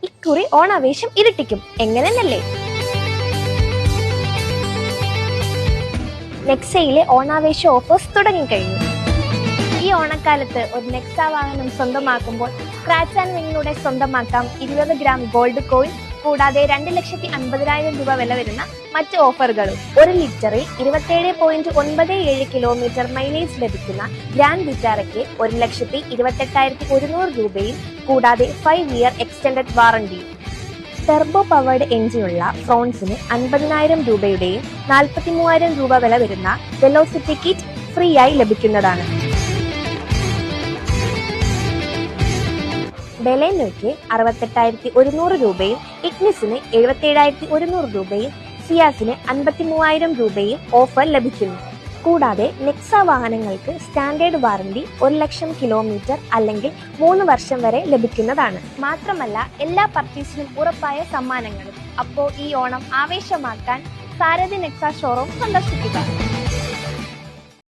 ഇക്കുറി ഓണാവേശം ഇരട്ടിക്കും. എങ്ങനെന്നല്ലേ? നെക്സയിലെ ഓണാവേശ ഓഫേഴ്സ് തുടങ്ങിക്കഴിഞ്ഞു. ഈ ഓണക്കാലത്ത് ഒരു നെക്സ വാഹനം സ്വന്തമാക്കുമ്പോൾ സ്ക്രാച്ച് ആൻഡ് വിന്നിലൂടെ സ്വന്തമാക്കാം 20 ഗ്രാം ഗോൾഡ് കോയിൻ, കൂടാതെ 2,50,000 രൂപ വില വരുന്ന മറ്റ് ഓഫറുകളും. 1 ലിറ്ററിൽ 27.97 കിലോമീറ്റർ മൈലേജ് ലഭിക്കുന്ന ഗ്രാൻഡ് വിറ്റാറയ്ക്ക് 1,28,100 രൂപയും, കൂടാതെ 5 ഇയർ എക്സ്റ്റൻഡഡ് വാറണ്ടിയും. ടെർബോ പവേർഡ് എഞ്ചിനുള്ള ഫ്രോൺസിന് 50,000 രൂപയുടെയും 43,000 രൂപ വില വരുന്ന വെലോസിറ്റി കിറ്റ് ഫ്രീ ആയി ലഭിക്കുന്നതാണ്. ബെലേനോയ്ക്ക് 68,100 രൂപയും, ഇഗ്നിസിന് 77,100 രൂപയും, സിയാസിന് 53,000 രൂപയും ഓഫർ ലഭിക്കുന്നു. കൂടാതെ നെക്സ വാഹനങ്ങൾക്ക് സ്റ്റാൻഡേർഡ് വാറണ്ടി 1,00,000 കിലോമീറ്റർ അല്ലെങ്കിൽ 3 വർഷം വരെ ലഭിക്കുന്നതാണ്. മാത്രമല്ല എല്ലാ പർച്ചേസിനും ഉറപ്പായ സമ്മാനങ്ങളും. അപ്പോൾ ഈ ഓണം ആവേശമാക്കാൻ സാരഥി നെക്സ ഷോറൂം സന്ദർശിക്കുക.